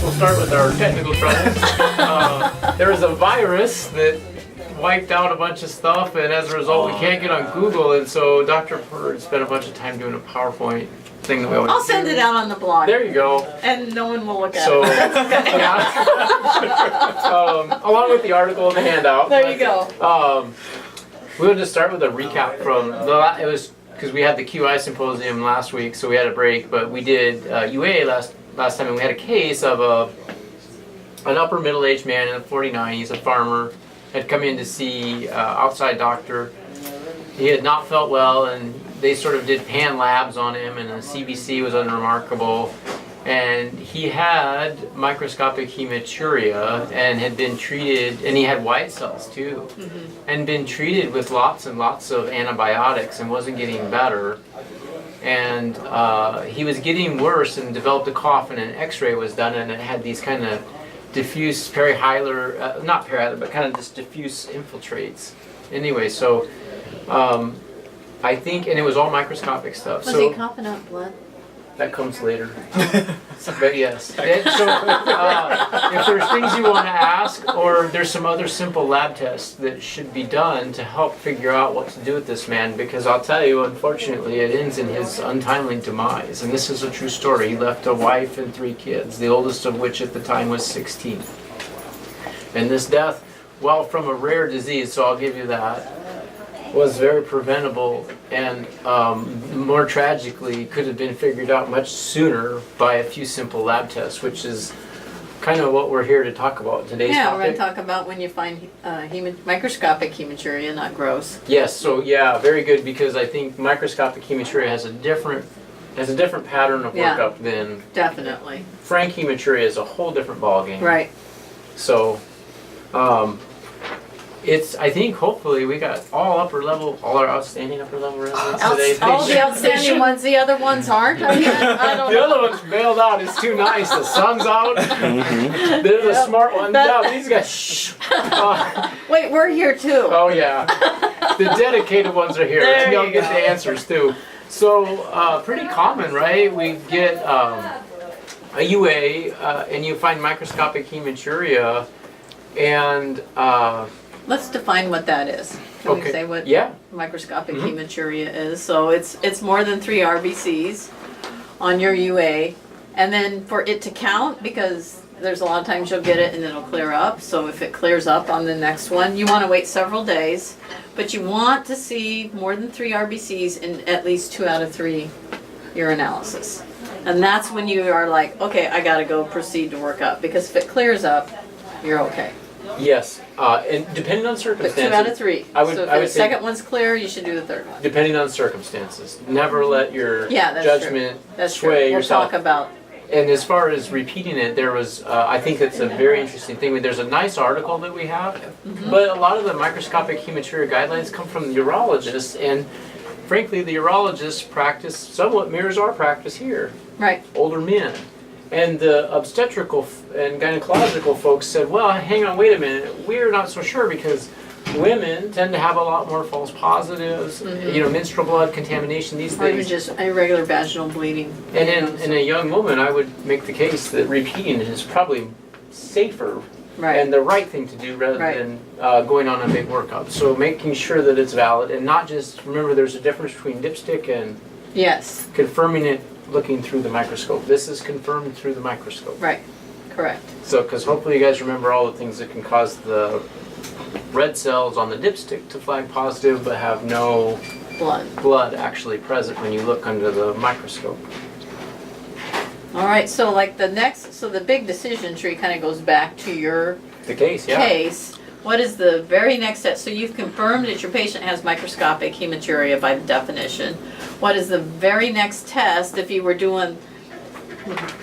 guess we'll start with our technical troubles. There was a virus that wiped out a bunch of stuff, and as a result, we can't get on Google. And so Dr. Porter spent a bunch of time doing a PowerPoint thing that we always I'll send do. it out on the blog. There you go. And no one will look at So, it. yeah. Along with the article and the handout. There you go. We'll just start with a recap from it was because we had the QI symposium last week, so we had a break. But we did UA last time, and we had a case of an upper middle-aged man in 49. He's a farmer. Had come in to see outside doctor. He had not felt well, and they sort of did pan labs on him, and the CBC was unremarkable. And he had microscopic hematuria and had been treated, and he had white cells too, and been treated with lots and lots of antibiotics and wasn't getting better. And he was getting worse and developed a cough, and an x-ray was done, and it had these kind of diffuse perihilar, not perihilar, but kind of just diffuse infiltrates. Anyway, so I think, and it was all microscopic stuff. Was he coughing out blood? That comes later. But yes. And so if there's things you want to ask, or there's some other simple lab tests that should be done to help figure out what to do with this man, because I'll tell you, unfortunately, it ends in his untimely demise. And this is a true story. He left a wife and 3 kids, the oldest of which at the time was 16. And this death, well, from a rare disease, so I'll give you that, was very preventable, and more tragically could have been figured out much sooner by a few simple lab tests, which is kind of what we're here to talk about today's topic. We're going to talk about when you find microscopic hematuria, not gross. Yes, so yeah, very good, because I think microscopic hematuria has a different pattern of workup than definitely. frank hematuria is a whole different ballgame. Right. So I think hopefully we got all our outstanding upper level residents today. All the outstanding ones, the other ones aren't, I don't The know. other one's bailed out. It's too nice. The sun's out. They're the smart ones. Yeah, these guys. Shh. Wait, we're here too. Oh yeah. The dedicated ones are here. There They'll you get go. the answers too. So pretty common, right? We get a UA, and you find microscopic hematuria, and Let's define what that is. Can we say what microscopic hematuria is? So it's more than 3 RBCs on your UA, and then for it to count, because there's a lot of times you'll get it and it'll clear up. So if it clears up on the next one, you want to wait several days, but you want to see more than 3 RBCs in at least 2 out of 3 urinalysis. And that's when you are like, okay, I got to go proceed to work up, because if it clears up, you're okay. yes, and depending on But circumstances. 2 out of 3. I would so if say the second one's clear, you should do the third one. depending on circumstances. Never let your That's judgment true. That's sway true. We'll yourself. talk about. And as far as repeating it, there was, I think that's a very interesting thing. There's a nice article that we have, but a lot of the microscopic hematuria guidelines come from the urologists, and frankly, the urologists' practice somewhat mirrors our practice here. Right. Older men. And the obstetrical and gynecological folks said, well, hang on, wait a minute. We're not so sure, because women tend to have a lot more false positives, menstrual blood contamination, these Or even things. just irregular vaginal bleeding. And in a young woman, I would make the case that repeating it is probably safer and the right thing to do, rather than going on a big workup. So making sure that it's valid, and not just, remember, there's a difference between dipstick and confirming it looking through the microscope. This is confirmed through the microscope. Right, correct. So, because hopefully you guys remember all the things that can cause the red cells on the dipstick to flag positive, but have no blood actually present when you look under the microscope. All right, so like the big decision tree kind of goes back to your case. What is the very next step? So you've confirmed that your patient has microscopic hematuria by the definition. What is the very next test if you were doing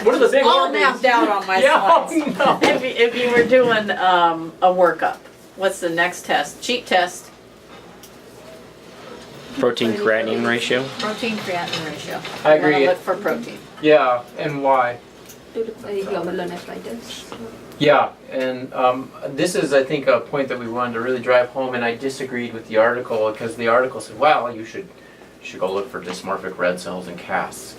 What are the big all organs? mapped out on my slides? No. If you were doing a workup, what's the next test? Cheap test. Protein creatinine ratio. Protein creatinine ratio. I agree. You wanna look for protein. Yeah, and why? glomerulonephritis. Yeah, and this is, I think, a point that we wanted to really drive home, and I disagreed with the article, because the article said, well, you should you should go look for dysmorphic red cells and casts.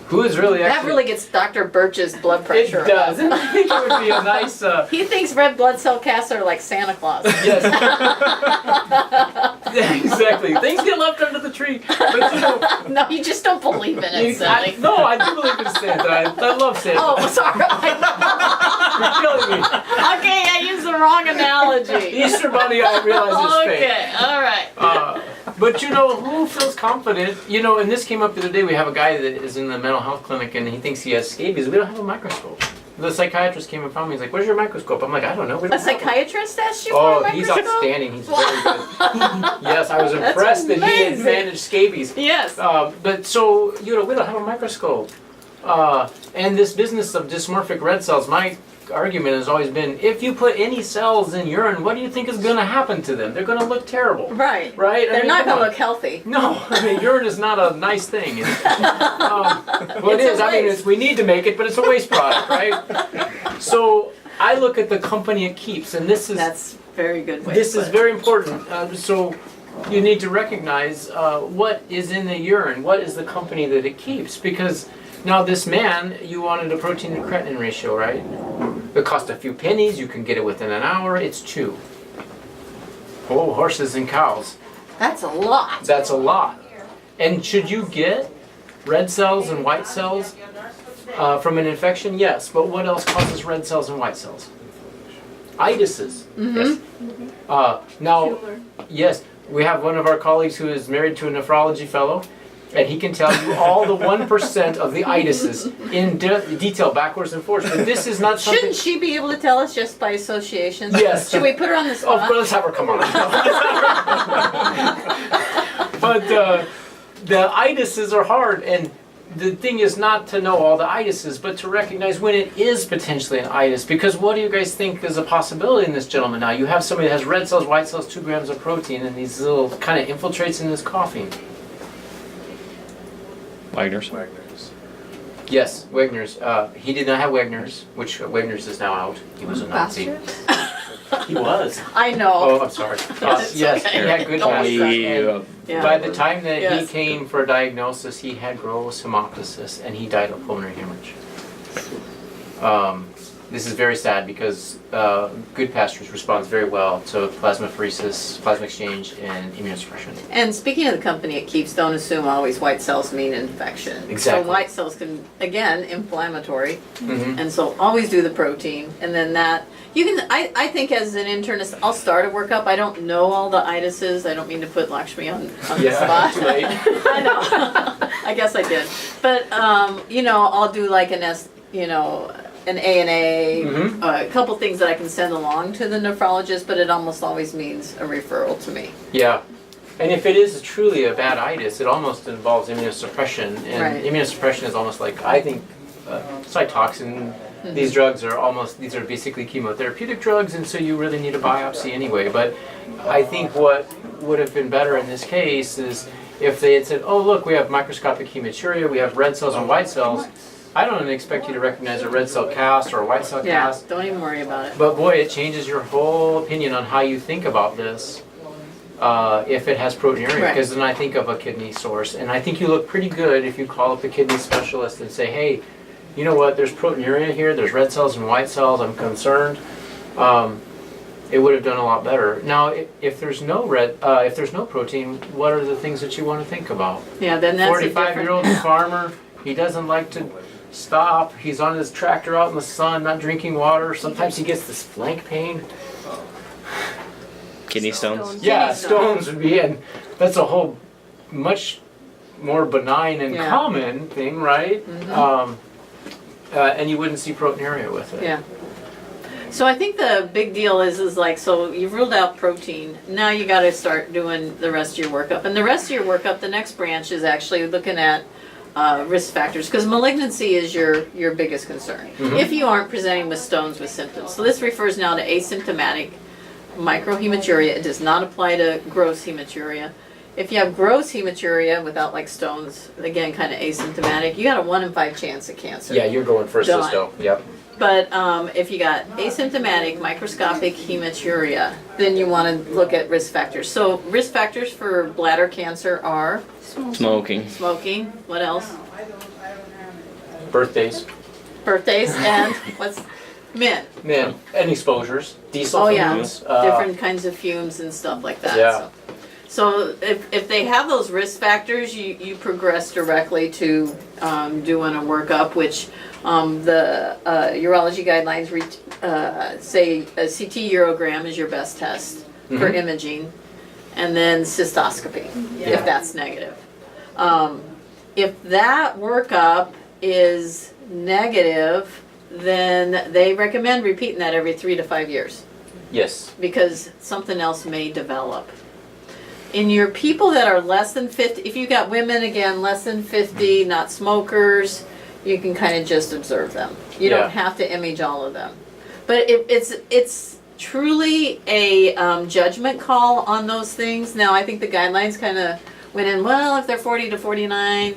Who is really That actually... really gets Dr. Birch's blood It pressure up. does. I think it would be a nice... He thinks red blood cell casts are like Santa Claus. Yes. Exactly. Things get left under the tree. But you know... No, you just don't believe in it, Sally. No, I do believe in Santa. I love Santa. Oh, sorry. You're killing me. Okay, I used the wrong analogy. Easter Bunny, I realize is fake. Okay, all right. But you know, who feels confident? You know, and this came up the other day. We have a guy that is in the mental health clinic and he thinks he has scabies. We don't have a microscope. The psychiatrist came and found me. He's like, "Where's your microscope?" I'm like, "I don't know." We don't A have one." psychiatrist asked you Oh, for a he's microscope? outstanding. He's very good. Yes, I was That's impressed that he had amazing. managed scabies. Yes. But so, you know, we don't have a microscope. And this business of dysmorphic red cells, my argument has always been, if you put any cells in urine, what do you think is going to happen to them? They're going to look terrible. Right. Right? They're not come going to on. look healthy. No, I mean, urine is not a nice thing. Well, it It's a is. I mean, waste. we need to make it, but it's a waste product, right? So I look at the company it keeps, and this is That's very good way this to is put it. very important. So you need to recognize what is in the urine, what is the company that it keeps, because now this man, you wanted a protein to creatinine ratio, right? It cost a few pennies. You can get it within an hour. It's 2. Oh, horses and cows. That's a lot. That's a lot. And should you get red cells and white cells from an infection? Yes. But what else causes red cells and white cells? Itises. Yes. Now, yes, we have one of our colleagues who is married to a nephrology fellow, and he can tell you all the 1% of the itises in detail, backwards and forwards. But this is not something... Shouldn't she be able to tell us just by association? Yes. Should we put her on the Oh, spot? let's have her come on. But the itises are hard, and the thing is not to know all the itises, but to recognize when it is potentially an itis. Because what do you guys think is a possibility in this gentleman now? You have somebody that has red cells, white cells, 2 grams of protein, and these little kind of infiltrates in his coughing. Wagner's. Yes, Wagner's. He did not have Wagner's, which Wagner's is now out. He was a Nazi. He was. I know. Oh, I'm sorry. Yes, Yes, okay. he had good Only, pastures. Yeah. By the time that Yes. he came for a diagnosis, he had gross hemoptysis and he died of pulmonary hemorrhage. This is very sad because good pastures responds very well to plasmapheresis, plasma exchange, and immunosuppression. And speaking of the company it keeps, don't assume always white cells mean infection. Exactly. So white cells can, again, inflammatory. Mm-hmm. And so always do the protein. And then that, you can, I think as an internist, I'll start a workup. I don't know all the itises. I don't mean to put Lakshmi on the spot. Too late. I know. I guess I did. But, you know, I'll do like an ANA, Mhm. a couple things that I can send along to the nephrologist, but it almost always means a referral to me. Yeah. And if it is truly a bad itis, it almost involves immunosuppression. And Right. immunosuppression is almost like, I think, Cytoxin. These drugs are these are basically chemotherapeutic drugs, and so you really need a biopsy anyway. But I think what would have been better in this case is if they had said, oh, look, we have microscopic hematuria, we have red cells and white cells. I don't even expect you to recognize a red cell cast or a white cell Yeah, cast. don't even worry about it. But boy, it changes your whole opinion on how you think about this if it has proteinuria. Right. Because then I think of a kidney source. And I think you look pretty good if you call up the kidney specialist and say, hey, you know what, there's proteinuria here, there's red cells and white cells, I'm concerned. It would have done a lot better. Now, if there's no protein, what are the things that you want to think about? Yeah, then that's a 45-year-old farmer, he doesn't like to stop. He's on his tractor out in the sun, not drinking water. Sometimes he gets this flank pain. Kidney stones. Yeah, stones would be, and that's a whole much more benign and Yeah. common thing, right? And you wouldn't see proteinuria with it. Yeah. So I think the big deal is like, so you've ruled out protein. Now you got to start doing the rest of your workup. And the rest of your workup, the next branch is actually looking at risk factors, because malignancy is your biggest concern. If you aren't presenting with stones with symptoms. So this refers now to asymptomatic microhematuria. It does not apply to gross hematuria. If you have gross hematuria without like stones, again, kind of asymptomatic, you got a 1 in 5 chance of cancer. Yeah, you're going for Done. cysto. Yep. But if you got asymptomatic microscopic hematuria, then you want to look at risk factors. So risk factors for bladder cancer are Smoking. what else? Birthdays. And what's men? And exposures. Diesel fumes. Different kinds of fumes and stuff like that. Yeah. So if they have those risk factors, you progress directly to doing a workup, which the urology guidelines say a CT urogram is your best test for imaging, and then cystoscopy if that's negative. If that workup is negative, then they recommend repeating that every 3 to 5 years. Yes. Because something else may develop. In your people that are less than 50, if you've got women, again, less than 50, not smokers, you can kind of just observe them. You don't have to image all of them. But it's truly a judgment call on those things. Now, I think the guidelines kind of went in, well, if they're 40 to 49,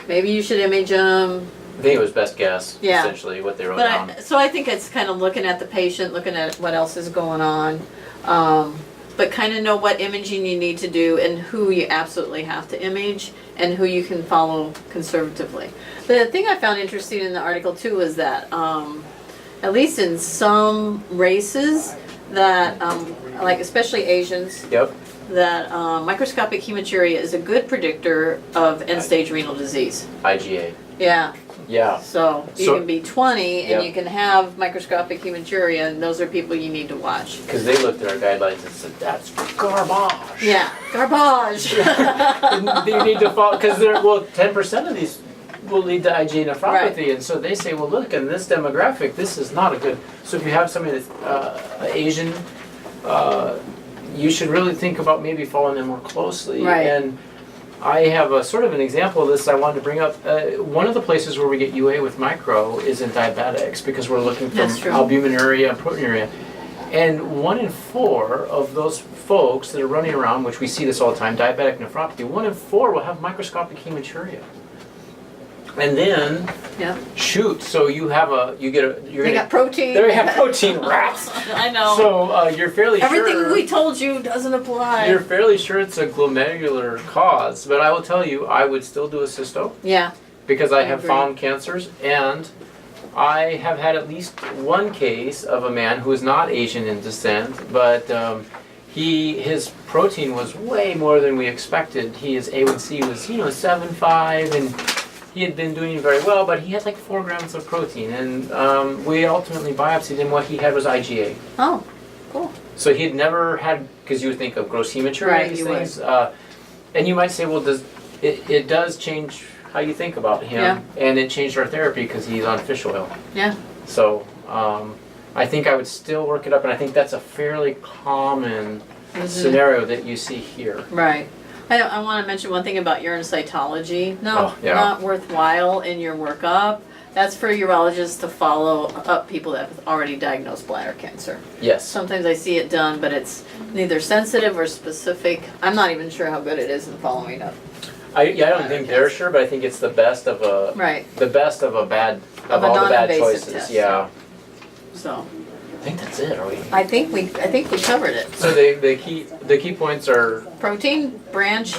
maybe you should image them. I think it was best guess, essentially, what they wrote down. So I think it's kind of looking at the patient, looking at what else is going on. But kind of know what imaging you need to do and who you absolutely have to image and who you can follow conservatively. The thing I found interesting in the article too is that at least in some races that, like especially Asians, that microscopic hematuria is a good predictor of end-stage renal disease. IgA. Yeah. Yeah. So you can be 20 and you can have microscopic hematuria, and those are people you need to watch. Because they looked at our guidelines and said, that's garbage. Yeah, garbage. You need to follow, because 10% of these will lead to IgA nephropathy, and so they say, well, look, in this demographic, this is not a good. So if you have somebody that's Asian, you should really think about maybe following them more closely. Right. And I have a sort of an example of this I wanted to bring up. One of the places where we get UA with micro is in diabetics, because we're looking for albuminuria and proteinuria. And 1 in 4 of those folks that are running around, which we see this all the time, diabetic nephropathy, 1 in 4 will have microscopic hematuria. And then, so you got protein. They have protein wraps. I know. So you're fairly sure. Everything we told you doesn't apply. You're fairly sure it's a glomerular cause, but I will tell you, I would still do a cysto. Yeah. Because I have found cancers, and I have had at least one case of a man who is not Asian in descent, but his protein was way more than we expected. His A1C was 7.5, and he had been doing very well, but he had like 4 grams of protein, and we ultimately biopsied him. What he had was IgA. Oh, cool. So he had never had, because you would think of gross hematuria, these things, and you might say, well, it does change how you think about him, and it changed our therapy because he's on fish oil. Yeah. So I think I would still work it up, and I think that's a fairly common scenario that you see here. Right. I want to mention one thing about urine cytology. Not worthwhile in your workup. That's for urologists to follow up people that have already diagnosed bladder cancer. Yes. Sometimes I see it done, but it's neither sensitive or specific. I'm not even sure how good it is in following up. I don't think they're sure, but I think it's the best of a the best of a bad of all the bad choices. Test, yeah. So. I think that's it. Are we? I think we covered it. So the key points are protein, branch,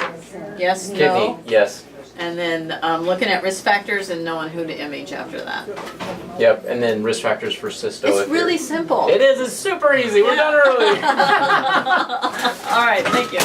yes, kidney, no. Yes. And then looking at risk factors and knowing who to image after that. Yep, and then risk factors for cysto. It's really simple. It is. It's super easy. We're done early. All right, thank you.